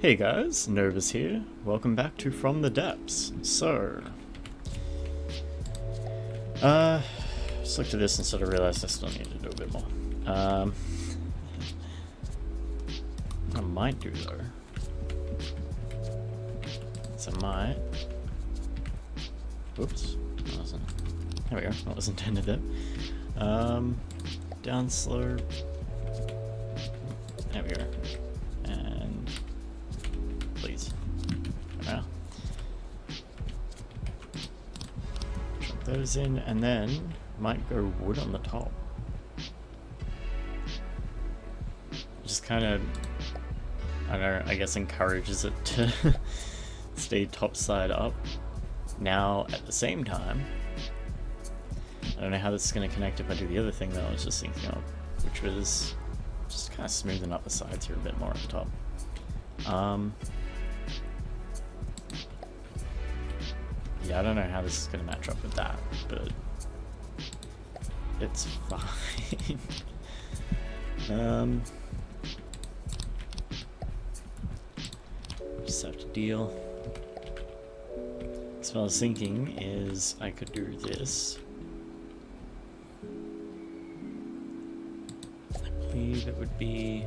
Hey guys, Novus here. Welcome back to From the Depths. So, just looked at this and sort of realized I still need to do a bit more. I might do though. So I might. Whoops. That wasn't. There we go. That was intended there. Down slope. There we go. And please. Wow. Drop those in, and then might go wood on the top. Just kind of, I don't know, I guess encourages it to stay top side up. Now, at the same time, I don't know how this is going to connect if I do the other thing that I was just thinking of, which was just kind of smoothing up the sides here a bit more at the top. Yeah, I don't know how this is going to match up with that, but it's fine. Just have to deal. So what I was thinking is I could do this. I believe it would be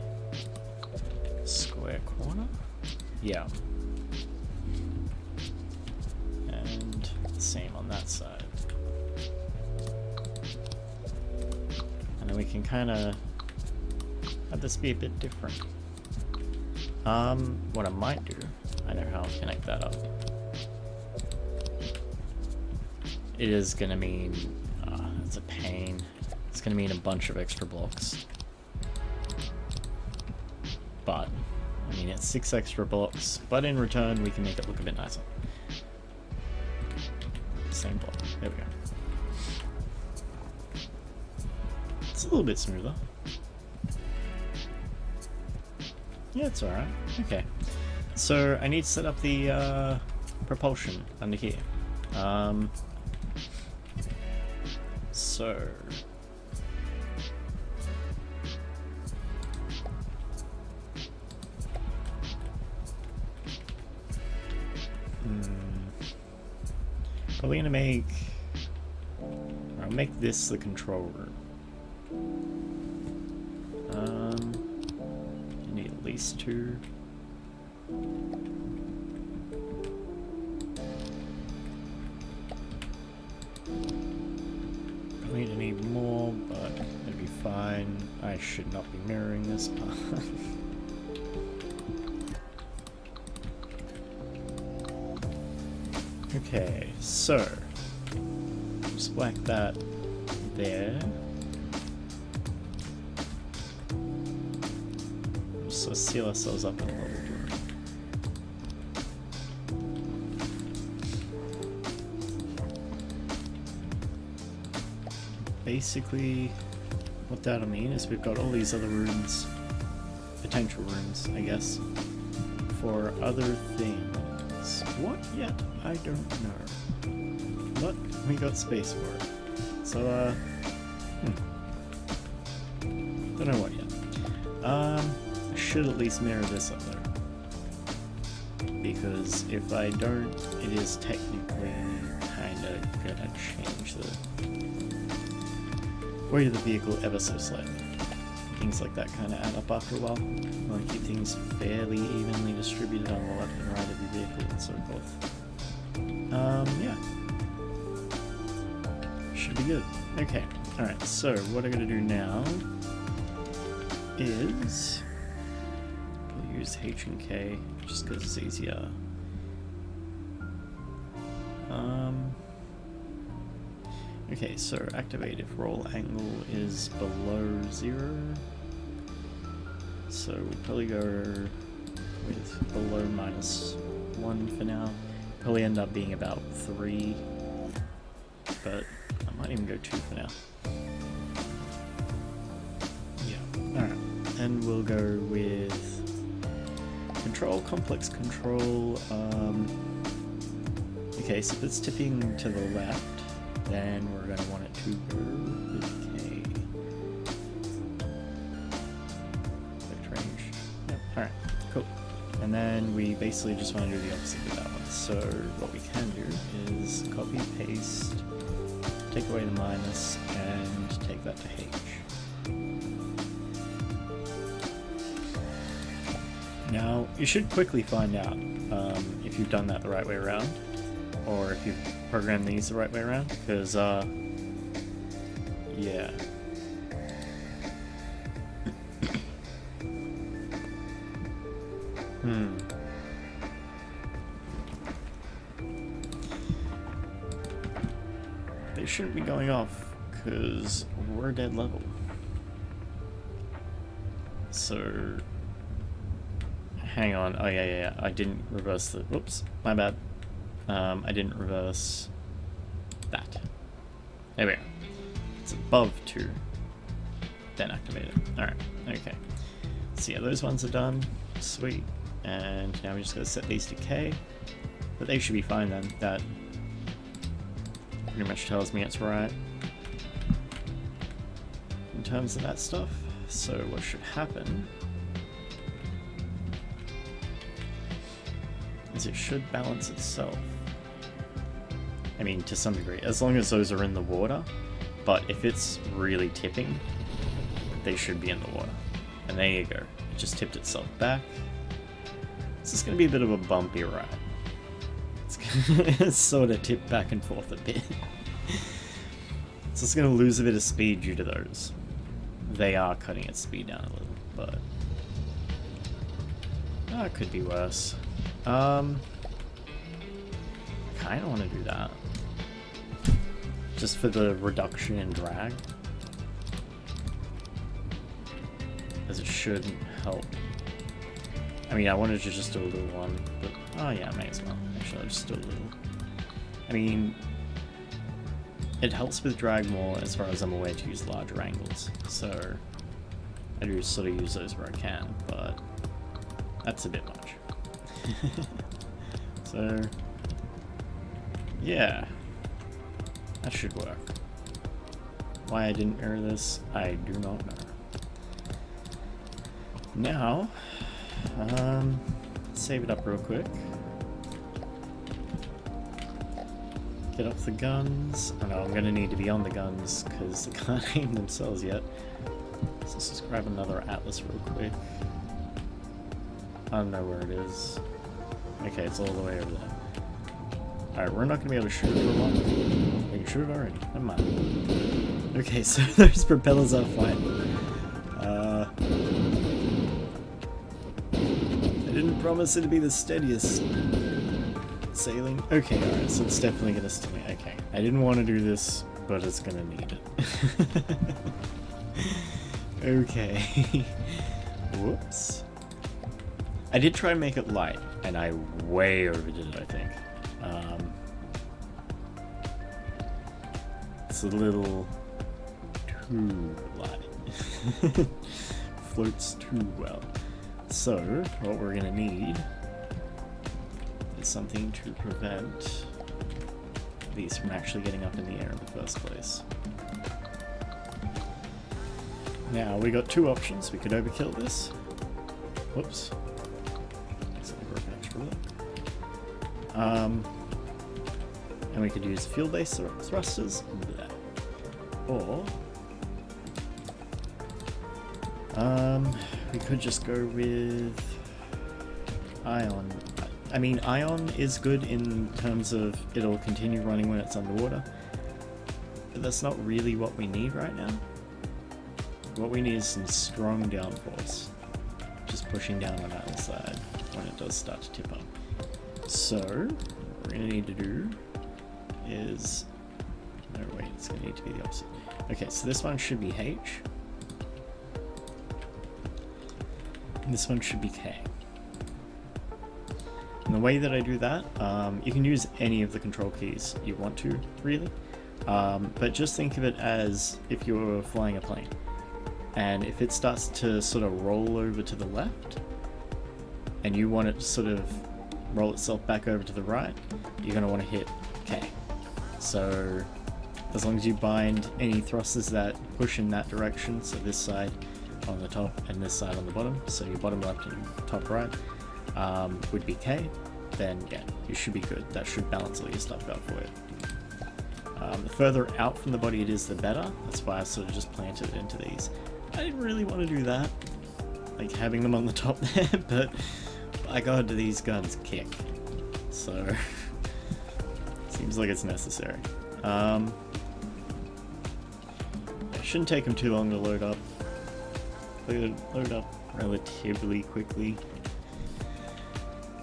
square corner. Yeah. And same on that side. And then we can kind of have this be a bit different. What I might do, I know how I'll connect that up. It is gonna mean, it's a pain. It's gonna mean a bunch of extra blocks. But, I mean, it's 6 extra blocks, but in return we can make it look a bit nicer. Same block, there we go. It's a little bit smoother. Yeah, it's alright. Okay. So, I need to set up the propulsion under here. So... probably gonna make... I'll make this the control room. You need at least 2. Probably to need more, but it'll be fine. I should not be mirroring this part. Okay, so just whack that there. So seal ourselves up in a level 2. Basically, what that'll mean is we've got all these other rooms, potential rooms, I guess, for other things. What yet? I don't know. But we got space for it. So, don't know what yet. I should at least mirror this up there. Because if I don't, it is technically kinda gonna change the weight of the vehicle ever so slightly. Things like that kind of add up after a while. I want to keep things fairly evenly distributed on the left and right of the vehicle and so forth. Yeah. Should be good. Okay, alright, so what I'm going to do now is we'll use H and K just because it's easier. Okay, so activate if roll angle is below 0. So we'll probably go with below -1 for now. Probably end up being about 3, but I might even go 2 for now. Yeah, alright. And we'll go with control, complex control. Okay, so if it's tipping to the left, then we're going to want it to go with K. Range. Yep. Alright, cool. And And then we basically just want to do the opposite with that one. So what we can do is copy, paste, take away the minus, and take that to H. Now, you should quickly find out if you've done that the right way around, or if you've programmed these the right way around, because, yeah. They shouldn't be going off, because we're dead level. So, hang on. Oh, yeah. I didn't reverse the... Whoops, my bad. I didn't reverse that. There we go. It's above 2. Then activate it. Alright, okay. So yeah, those ones are done. Sweet. And now we just gotta set these to K. But they should be fine then. That pretty much tells me it's right in terms of that stuff. So what should happen is it should balance itself. I mean, to some degree, as long as those are in the water. But if it's really tipping, they should be in the water. And there you go. It just tipped itself back. This is going to be a bit of a bumpy ride. It's going to sort of tip back and forth a bit. So it's going to lose a bit of speed due to those. They are cutting its speed down a little, but... oh, it could be worse. Kind of want to do that. Just for the reduction in drag. As it should help. I mean, I wanted to just do a little one, but... oh yeah, I may as well. Actually, I'll just do a little. I mean... it helps with drag more as far as I'm aware to use larger angles. So... I do sort of use those where I can, but... that's a bit much. So... yeah. That should work. Why I didn't mirror this, I do not know. Now, save it up real quick. Get off the guns. Oh no, I'm gonna need to be on the guns because they can't aim themselves yet. So let's just grab another atlas real quick. I don't know where it is. Okay, it's all the way over there. Alright, we're not going to be able to shoot it for a while. We can shoot it already. Never mind. Okay, so those propellers are fine. I didn't promise it to be the steadiest sailing. Okay, alright, so it's definitely going to stimulate. Okay, I didn't want to do this, but it's going to need it. Okay. Whoops. I did try and make it light, and I way overdid it, I think. It's a little too light. Floats too well. So, what we're gonna need is something to prevent these from actually getting up in the air in the first place. Now, we got two options. We could overkill this. Whoops. And we could use fuel-based thrusters and do that. Or we could just go with ion. I mean, ion is good in terms of it'll continue running when it's underwater, but that's not really what we need right now. What we need is some strong downforce, just pushing down on that side when it does start to tip up. So, what we're going to need to do is... no, wait, it's going to need to be the opposite. Okay, so this one should be H. And this one should be K. And the way that I do that, you can use any of the control keys you want to, really. But just think of it as if you're flying a plane. And if it starts to sort of roll over to the left, and you want it to sort of roll itself back over to the right, you're going to want to hit K. So as long as you bind any thrusters that push in that direction, so this side on the top and this side on the bottom, so your bottom left and top right, would be K, then yeah, you should be good. That should balance all your stuff out for you. The further out from the body it is, the better. That's why I sort of just planted it into these. I didn't really want to do that, like having them on the top there, but by God, do these guns kick. So, seems like it's necessary. It shouldn't take them too long to load up. Load up relatively quickly.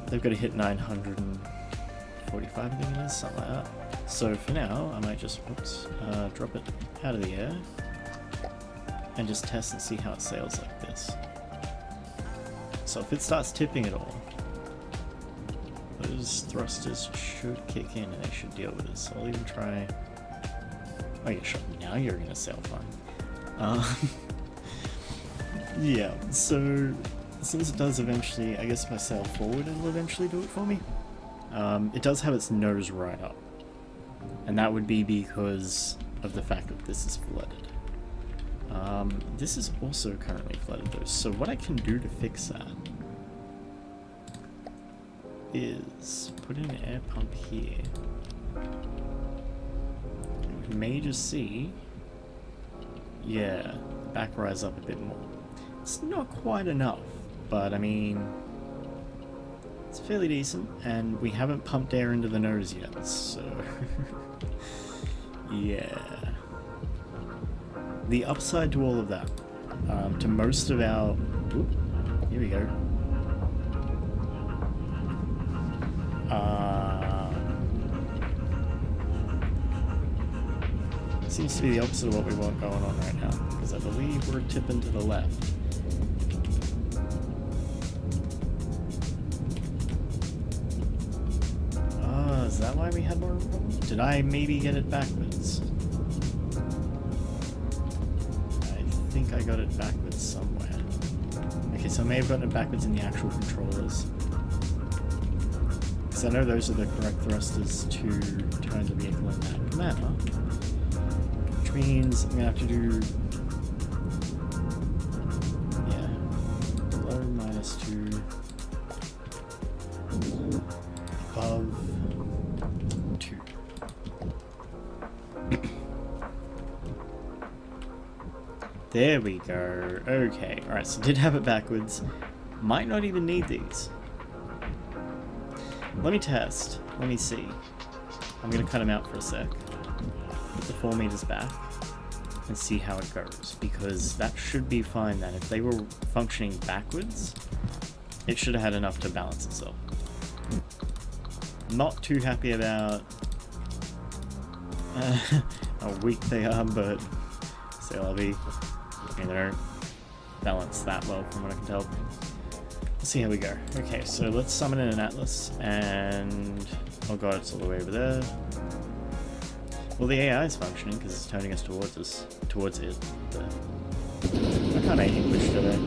They've got to hit 945, I think it is, something like that. So for now, I might just drop it out of the air and just test and see how it sails like this. So if it starts tipping at all, those thrusters should kick in and they should deal with it. So I'll even try... Oh, you're sure. Now you're going to sail fine. Yeah, so since it does eventually, I guess if I sail forward, it'll eventually do it for me. It does have its nose right up. And that would be because of the fact that this is flooded. This is also currently flooded though, so what I can do to fix that is put in an air pump here. We may just see, yeah, back rise up a bit more. It's not quite enough, but I mean, it's fairly decent, and we haven't pumped air into the nose yet, so yeah. The upside to all of that, to most of our... Oop, here we go. Seems to be the opposite of what we want going on right now, because I believe we're tipping to the left. Is that why we had more problems? Did I maybe get it backwards? I think I got it backwards somewhere. Okay, so I may have gotten it backwards in the actual controllers. Because I know those are the correct thrusters to turn the vehicle in that manner. Which means I'm going to have to do... yeah. Below -2. Above... There we go. Okay, alright, so did have it backwards. Might not even need these. Let me test. Let me see. I'm going to cut them out for a sec. Put the 4 meters back and see how it goes. Because that should be fine then. If they were functioning backwards, it should have had enough to balance itself. Not too happy about how weak they are, but still I'll be... I mean, they don't balance that well from what I can tell. Let's see how we go. Okay, so let's summon in an Atlas, and... oh god, it's all the way over there. Well, the AI is functioning, because it's turning us towards it. I can't make English today.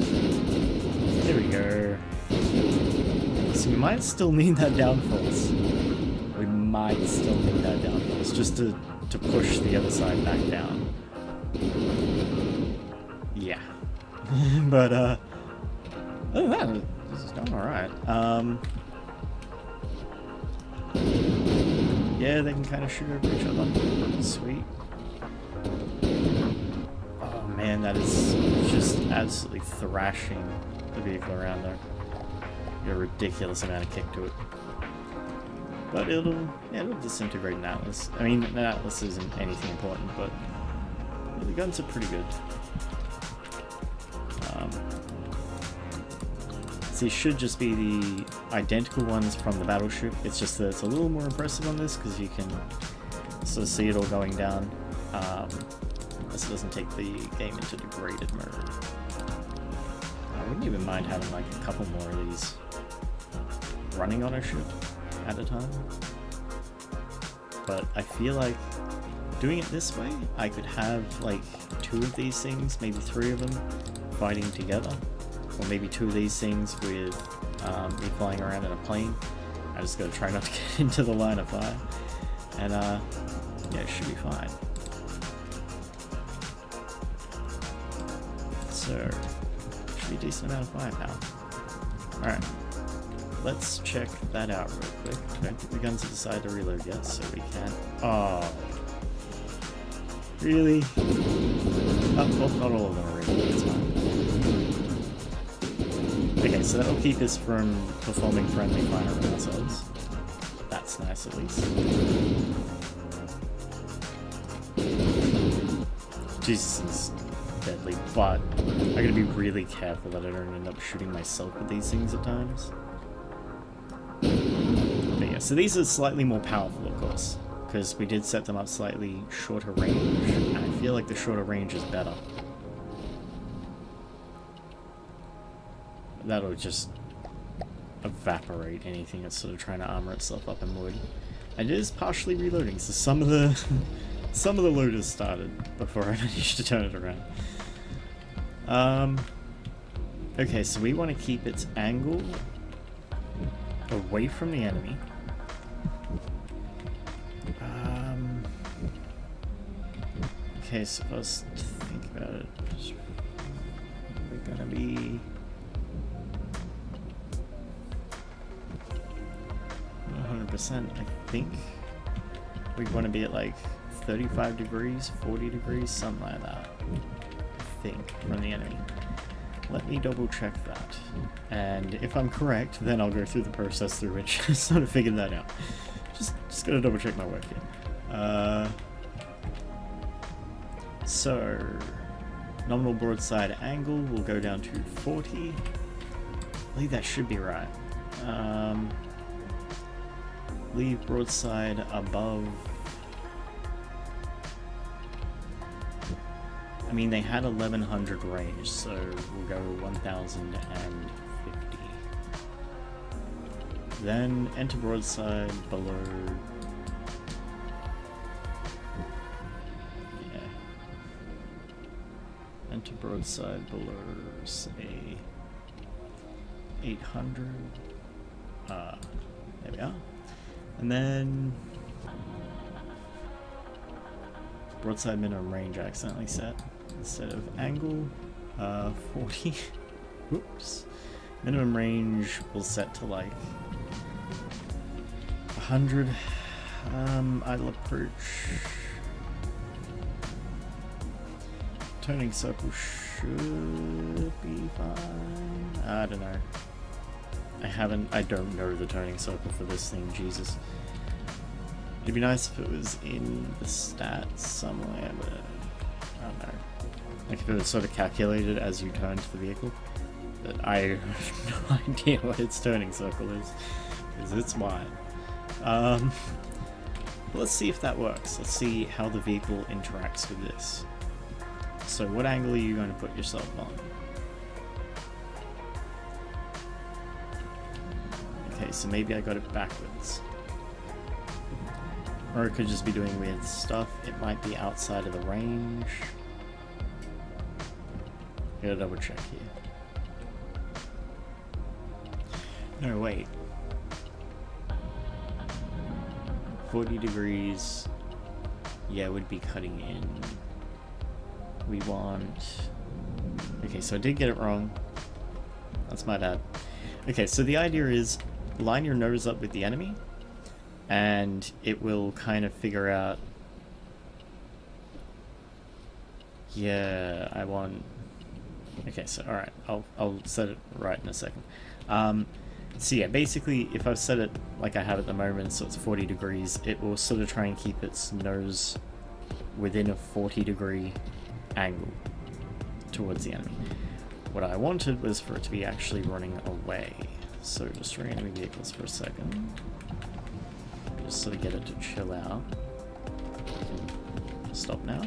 There we go. So we might still need that downforce. We might still need that downforce, just to push the other side back down. Yeah. But, other than that, this is going alright. Yeah, they can kind of shoot over each other. Sweet. Oh man, that is just absolutely thrashing the vehicle around there. Got a ridiculous amount of kick to it. But it'll disintegrate an Atlas. I mean, an Atlas isn't anything important, but the guns are pretty good. These should just be the identical ones from the battleship. It's just that it's a little more impressive on this because you can sort of see it all going down. This doesn't take the game into degraded mode. I wouldn't even mind having like a couple more of these running on a ship at a time. But I feel like doing it this way, I could have like 2 of these things, maybe 3 of them, fighting together. Or maybe 2 of these things with me flying around in a plane. I just gotta try not to get into the line of fire. And yeah, it should be fine. So, should be a decent amount of firepower. Alright. Let's check that out real quick. I don't think the guns have decided to reload yet, so we can't... Oh. Really? Oh, well, not all of them are reloaded, it's fine. Okay, so that'll keep us from performing friendly fire on ourselves. That's nice, at least. Jesus is deadly, but I gotta be really careful that I don't end up shooting myself with these things at times. But yeah, so these are slightly more powerful, of course, because we did set them up slightly shorter range, and I feel like the shorter range is better. That'll just evaporate anything that's sort of trying to armor itself up in wood. And it is partially reloading, so some of the loaders started before I managed to turn it around. Okay, so we want to keep its angle away from the enemy. Okay, so let's think about it. We're gonna be 100%, I think. We want to be at like 35 degrees, 40 degrees, something like that, I think, from the enemy. Let me double check that. And if I'm correct, then I'll go through the process through which I sort of figured that out. Just gotta double check my work here. So, nominal broadside angle will go down to 40. I believe that should be right. Leave broadside above. I mean, they had 1100 range, so we'll go 1050. Then enter broadside below. Yeah. Enter broadside below, say, 800. There we are. And then broadside minimum range I accidentally set instead of angle 40. Whoops. Minimum range we'll set to like 100. Idle approach. Turning circle should be fine. I don't know. I don't know the turning circle for this thing, Jesus. It'd be nice if it was in the stats somewhere, but I don't know. Like if it was sort of calculated as you turn to the vehicle. But I have no idea what its turning circle is, because it's wide. Let's see if that works. Let's see how the vehicle interacts with this. So what angle are you going to put yourself on? Okay, so maybe I got it backwards. Or it could just be doing weird stuff. It might be outside of the range. Gotta double check here. No, wait. 40 degrees. Yeah, would be cutting in. We want... Okay, so I did get it wrong. That's my bad. Okay, so the idea is line your nose up with the enemy, and it will kind of figure out... Yeah, I want... Okay, so alright, I'll set it right in a second. So yeah, basically, if I've set it like I have at the moment, so it's 40 degrees, it will sort of try and keep its nose within a 40 degree angle towards the enemy. What I wanted was for it to be actually running away. So just ring enemy vehicles for a second. Just sort of get it to chill out. Stop now.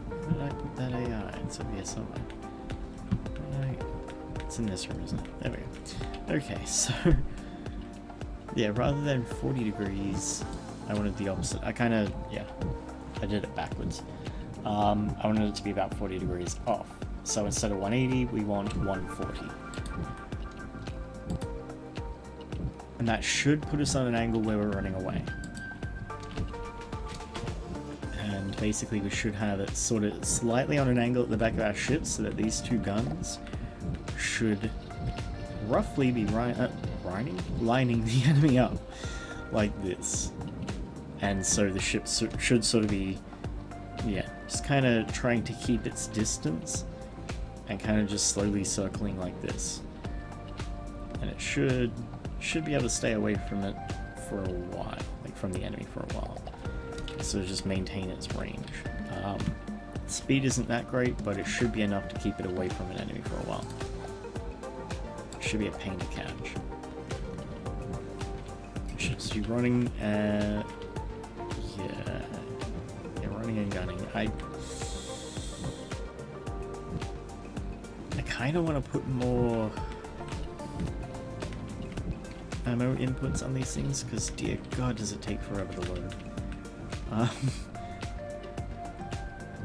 Where did I put that AI? It's over here somewhere. It's in this room, isn't it? There we go. Okay, so... yeah, rather than 40 degrees, I wanted the opposite. I kind of... yeah, I did it backwards. I wanted it to be about 40 degrees off. So instead of 180, we want 140. And that should put us on an angle where we're running away. And basically we should have it sort of slightly on an angle at the back of our ship so that these two guns should roughly be lining the enemy up like this. And so the ship should sort of be, yeah, just kind of trying to keep its distance and kind of just slowly circling like this. And it should be able to stay away from it for a while, like from the enemy for a while. So just maintain its range. Speed isn't that great, but it should be enough to keep it away from an enemy for a while. It should be a pain to catch. It should just be running at... yeah, running and gunning. I kind of want to put more ammo inputs on these things, because dear god does it take forever to load.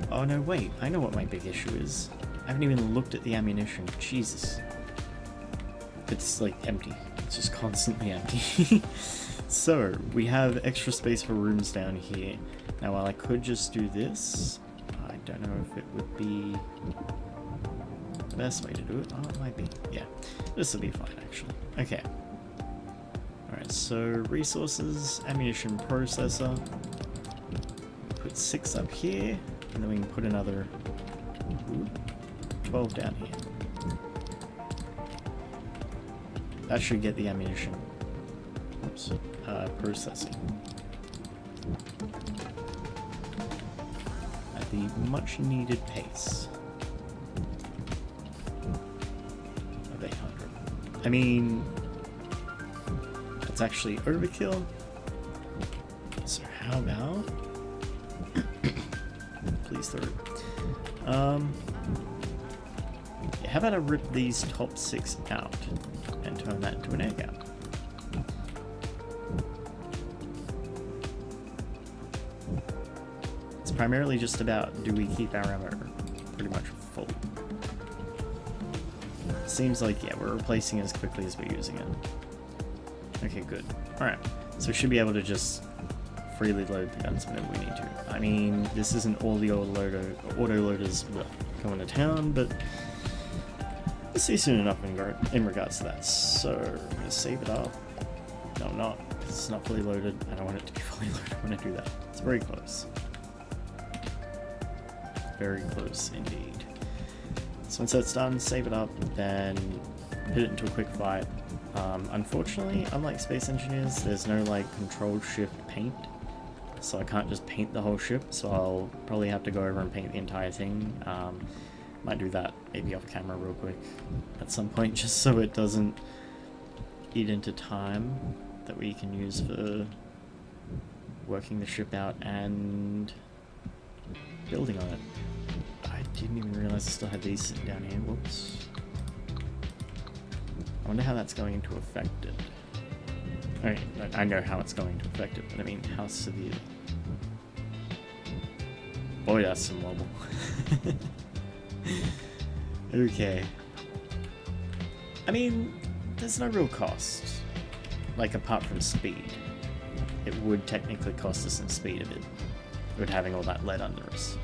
Oh no, wait, I know what my big issue is. I haven't even looked at the ammunition. Jesus. It's like empty. It's just constantly empty. So, we have extra space for rooms down here. Now while I could just do this, I don't know if it would be the best way to do it. Oh, it might be. Yeah, this will be fine actually. Okay. Alright, so resources, ammunition processor. Put 6 up here. And then we can put another 12 down here. That should get the ammunition. Oops. Processing. At the much needed pace of 800. I mean, that's actually overkill. So how about... please through. Yeah, how about I rip these top 6 out and turn that into an air gap? It's primarily just about, do we keep our ammo pretty much full? Seems like, yeah, we're replacing it as quickly as we're using it. Okay, good. Alright, so we should be able to just freely load the guns whenever we need to. I mean, this isn't all the auto-loaders going to town, but we'll see soon enough in regards to that. So, I'm going to save it up. No, I'm not, because it's not fully loaded. I don't want it to be fully loaded when I do that. It's very close. Very close indeed. So once that's done, save it up, then hit it into a quick fight. Unfortunately, unlike Space Engineers, there's no like Control-Shift paint. So I can't just paint the whole ship, so I'll probably have to go over and paint the entire thing. Might do that maybe off camera real quick at some point, just so it doesn't eat into time that we can use for working the ship out and building on it. I didn't even realize I still had these sitting down here. Whoops. I wonder how that's going to affect it. I know how it's going to affect it, but I mean, how severe? Boy, that's some wobble. Okay. I mean, there's no real cost. Like, apart from speed. It would technically cost us some speed of it. With having all that lead under us.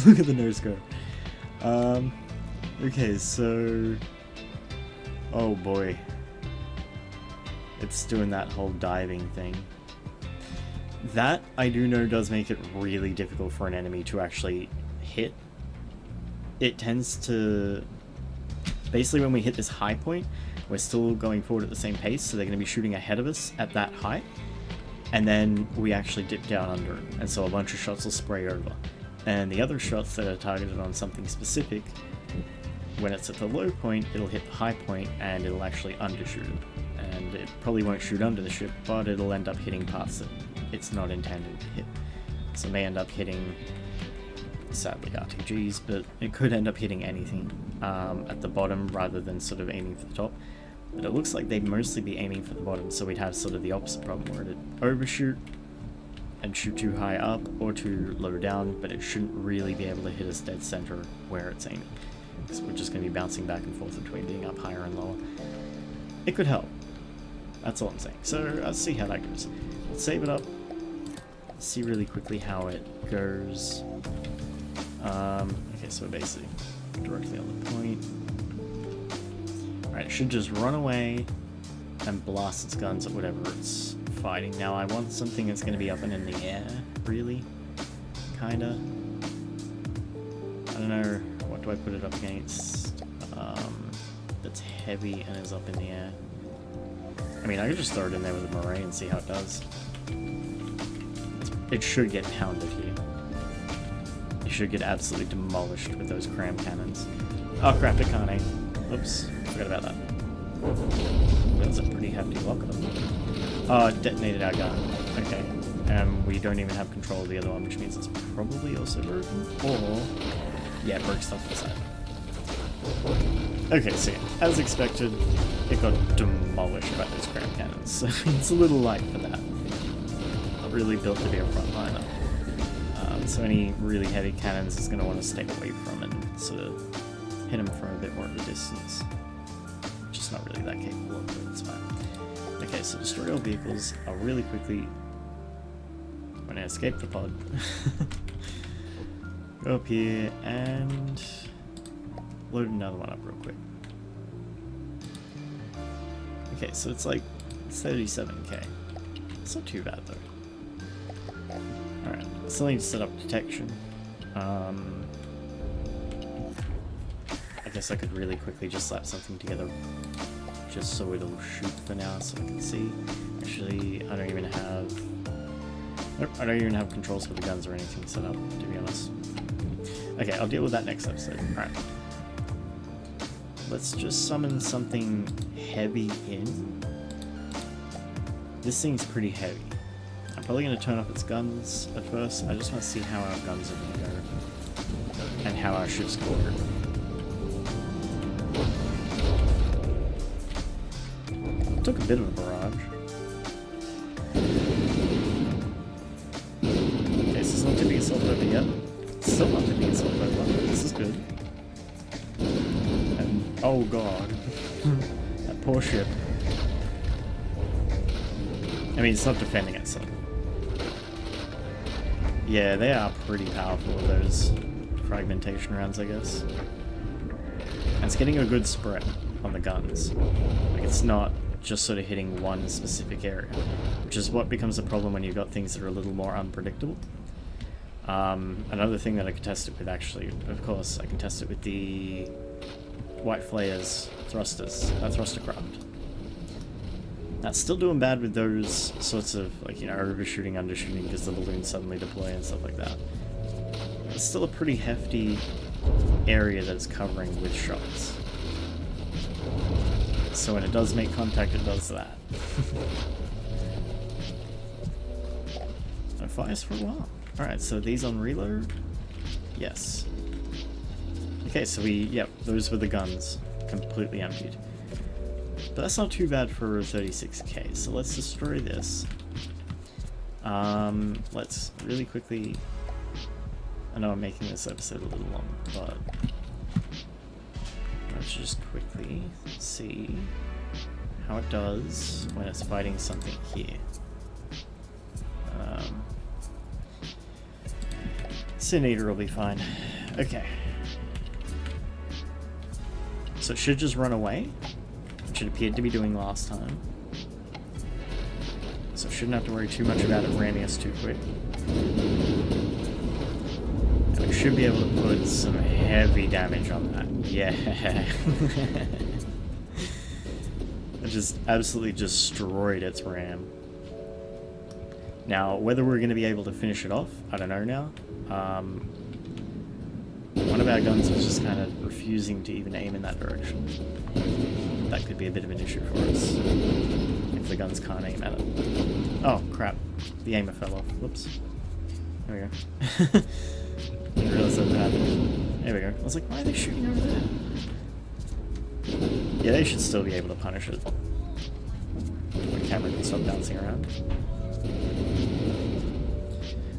Look at the nose go. Okay, so... oh boy. It's doing that whole diving thing. That, I do know, does make it really difficult for an enemy to actually hit. It tends to... basically when we hit this high point, we're still going forward at the same pace, so they're going to be shooting ahead of us at that height. And then we actually dip down under it, and so a bunch of shots will spray over. And the other shots that are targeted on something specific, when it's at the low point, it'll hit the high point, and it'll actually undershoot it. And it probably won't shoot under the ship, but it'll end up hitting parts that it's not intended to hit. So it may end up hitting, sadly, RTGs, but it could end up hitting anything at the bottom rather than sort of aiming for the top. But it looks like they'd mostly be aiming for the bottom, so we'd have sort of the opposite problem where it'd overshoot and shoot too high up or too low down, but it shouldn't really be able to hit us dead center where it's aiming, because we're just going to be bouncing back and forth between being up higher and lower. It could help. That's all I'm saying. So let's see how that goes. Let's save it up. Let's see really quickly how it goes. Okay, so basically directly on the point. Alright, it should just run away and blast its guns at whatever it's fighting. Now I want something that's going to be up and in the air, really. Kinda. I don't know, what do I put it up against? That's heavy and is up in the air. I mean, I could just throw it in there with a moray and see how it does. It should get pounded here. You should get absolutely demolished with those cram cannons. Oh crap, it can't aim. Oops, forgot about that. That was a pretty hefty lockup. Oh, it detonated our gun. Okay. We don't even have control of the other one, which means it's probably also broken. Or, yeah, it broke stuff inside. Okay, so as expected, it got demolished by those cram cannons. So it's a little light for that. Not really built to be a frontliner. So any really heavy cannons is going to want to stay away from and sort of hit them from a bit more of a distance. Just not really that capable of it, it's fine. Okay, so destroy all vehicles. I'll really quickly, when I escape the pod, go up here and load another one up real quick. Okay, so it's like 37k. It's not too bad though. Alright, still need to set up detection. I guess I could really quickly just slap something together just so it'll shoot for now so I can see. Actually, I don't even have... Nope, I don't even have controls for the guns or anything set up, to be honest. Okay, I'll deal with that next episode. Alright. Let's just summon something heavy in. This thing's pretty heavy. I'm probably going to turn off its guns at first. I just want to see how our guns are going to go. And how our ships go. Took a bit of a barrage. Okay, so it's not tipping itself over yet. It's still not tipping itself over. This is good. And, oh god. That poor ship. I mean, it's not defending itself. Yeah, they are pretty powerful, those fragmentation rounds, I guess. And it's getting a good spread on the guns. Like, it's not just sort of hitting one specific area, which is what becomes a problem when you've got things that are a little more unpredictable. Another thing that I could test it with, actually, of course, I can test it with the White Flare's thrusters, thrustercraft. That's still doing bad with those sorts of, like, you know, overshooting, undershooting because the balloons suddenly deploy and stuff like that. It's still a pretty hefty area that it's covering with shots. So when it does make contact, it does that. No fires for a while. Alright, so these on reload? Yes. Okay, so those were the guns. Completely emptied. But that's not too bad for 36k, so let's destroy this. Let's really quickly... I know I'm making this episode a little long, but... let's just quickly see how it does when it's fighting something here. Sin Eater will be fine. Okay. So it should just run away, which it appeared to be doing last time. So shouldn't have to worry too much about it ramming us too quick. And we should be able to put some heavy damage on that. Yeah. It just absolutely destroyed its ram. Now, whether we're going to be able to finish it off, I don't know now. One of our guns was just kind of refusing to even aim in that direction. That could be a bit of an issue for us if the guns can't aim at it. Oh crap, the aimer fell off. Whoops. There we go. Didn't realize that happened. There we go. I was like, why are they shooting over there? Yeah, they should still be able to punish it. The camera can stop bouncing around.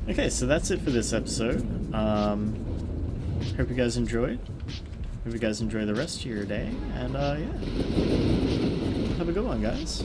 Okay, so that's it for this episode. Hope you guys enjoyed. Hope you guys enjoy the rest of your day. And yeah. Have a good one, guys.